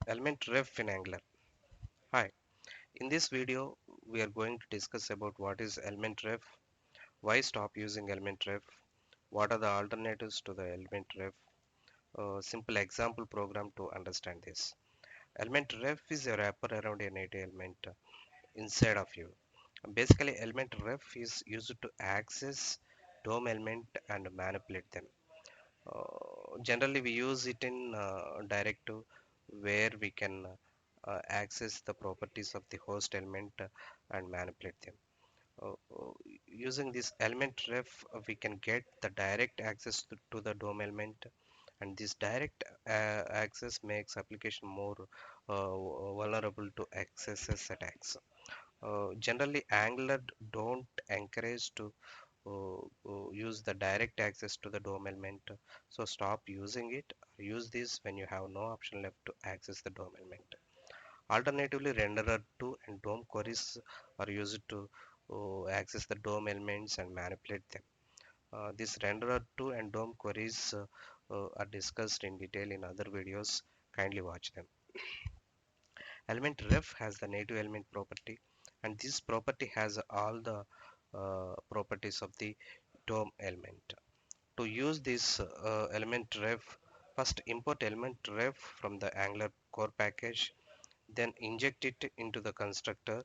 Element ref in Angular. Hi, in this video we are going to discuss about what is element ref, why stop using element ref, what are the alternatives to the element ref, a simple example program to understand this. Element ref is a wrapper around a native element inside of you. Basically, element ref is used to access DOM element and manipulate them. Generally, we use it in directive where we can access the properties of the host element and manipulate them. Uh, uh, Using this element ref, we can get the direct access to the DOM element, and this direct access makes application more vulnerable to XSS attacks. Generally, Angular don't encourage to use the direct access to the DOM element. So stop using it. Use this when you have no option left to access the DOM element. Alternatively, renderer2 and DOM queries are used to access the DOM elements and manipulate them. This renderer2 and DOM queries are discussed in detail in other videos. Kindly watch them. Element ref has the native element property, and this property has all the properties of the DOM element. To use this element ref, first import element ref from the Angular core package, then inject it into the constructor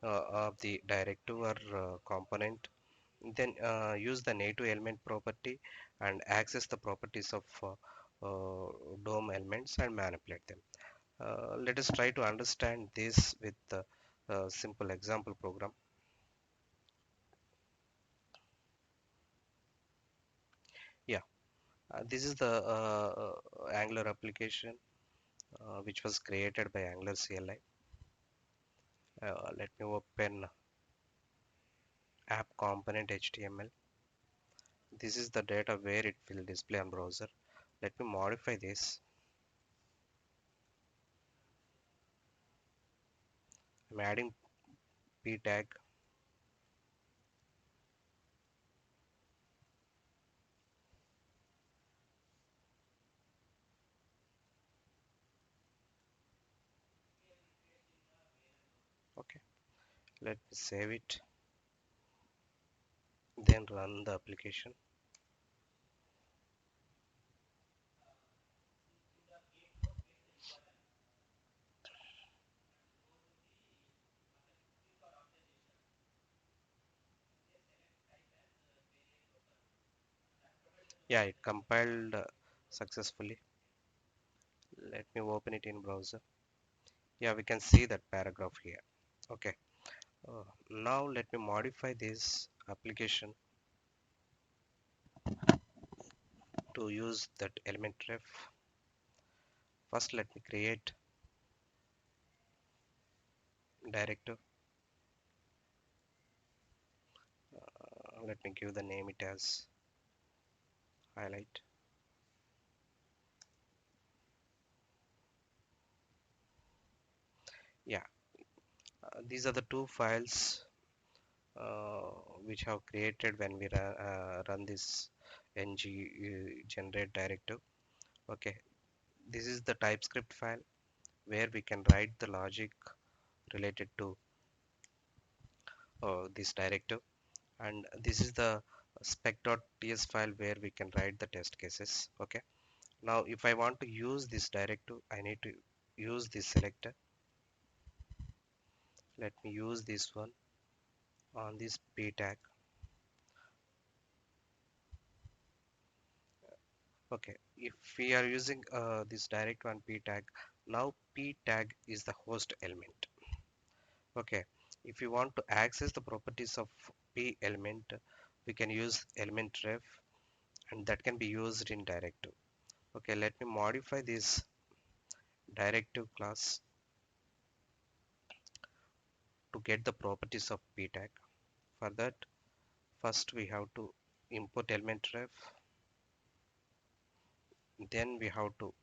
of the directive or component, then use the native element property and access the properties of DOM elements and manipulate them. Let us try to understand this with the simple example program. Yeah, this is the Angular application which was created by Angular CLI. Let me open app component HTML. This is the data where it will display on browser. Let me modify this. I'm adding p tag. Okay, let me save it, then run the application. Yeah, it compiled successfully. Let me open it in browser. Yeah, we can see that paragraph here. Okay, now let me modify this application to use that element ref. First, let me create directive. Let me give the name it as highlight. Yeah, these are the two files uh, which have created when we run this ng generate directive. Okay, this is the TypeScript file where we can write the logic related to this directive, and this is the spec.ts file where we can write the test cases. Okay, now if I want to use this directive, I need to use this selector. Let me use this one on this p tag. Okay, if we are using this direct one p tag, now p tag is the host element. Okay, if you want to access the properties of p element, we can use element ref, and that can be used in directive. Okay, let me modify this directive class to get the properties of p tag. For that, first we have to import element ref, then we have to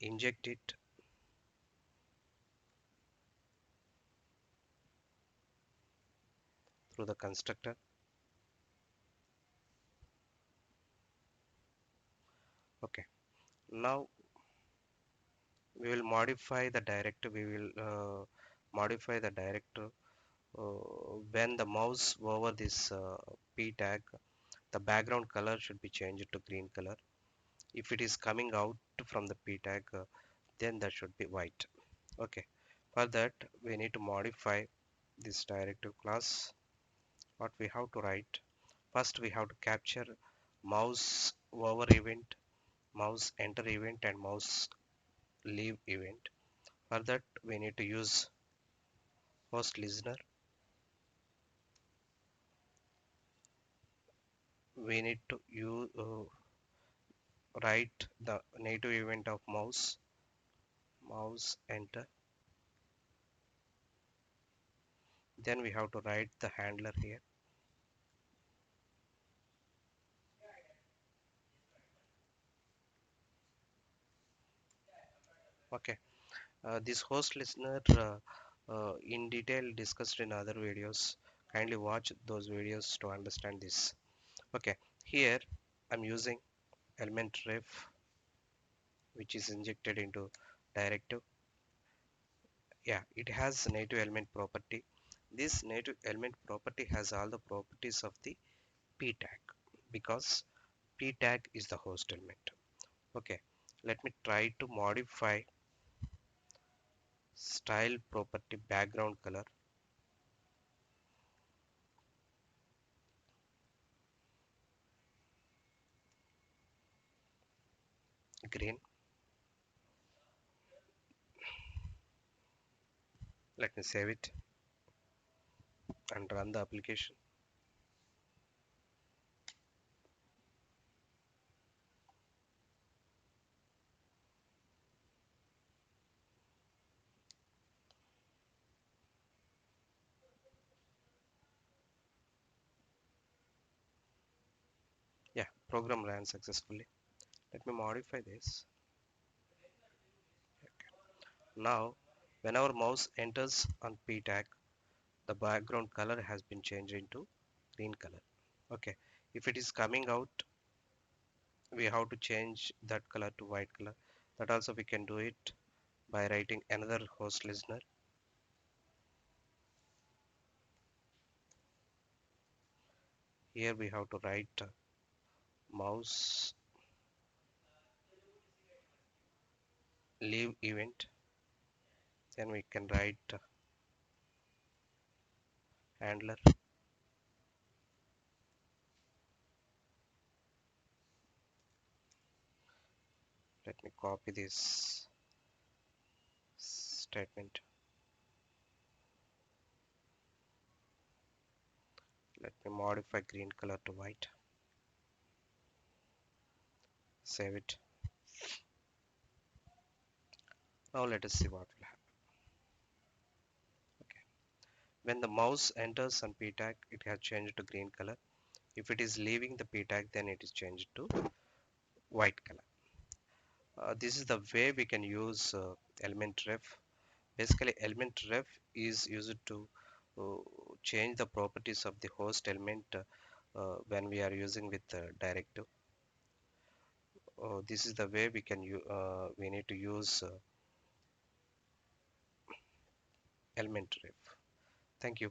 inject it through the constructor. Okay, now We will modify the director. We will modify the director when the mouse over this p tag, the background color should be changed to green color. If it is coming out from the p tag, then that should be white. Okay, for that we need to modify this directive class. What we have to write, first we have to capture mouse over event, mouse enter event, and mouse leave event. For that we need to use host listener. We need to use write the native event of mouse enter. Then we have to write the handler here. Okay, this host listener in detail discussed in other videos. Kindly watch those videos to understand this. Okay, here I'm using element ref, which is injected into directive. Yeah, it has native element property. This native element property has all the properties of the p tag because p tag is the host element. Okay, let me try to modify style property background color green. Let me save it and run the application. Yeah, program ran successfully. Let me modify this. Now, when our mouse enters on p tag, the background color has been changed into green color. Okay, if it is coming out, we have to change that color to white color. That also we can do it by writing another host listener. Here we have to write mouse leave event. Then we can write handler. Let me copy this statement. Let me modify green color to white. Save it. Now let us see what will happen. Okay. When the mouse enters on p tag, it has changed to green color. If it is leaving the p tag, then it is changed to white color. This is the way we can use element ref. Basically, element ref is used to uh, change the properties of the host element when we are using with directive. This is the way we need to use element ref. Thank you.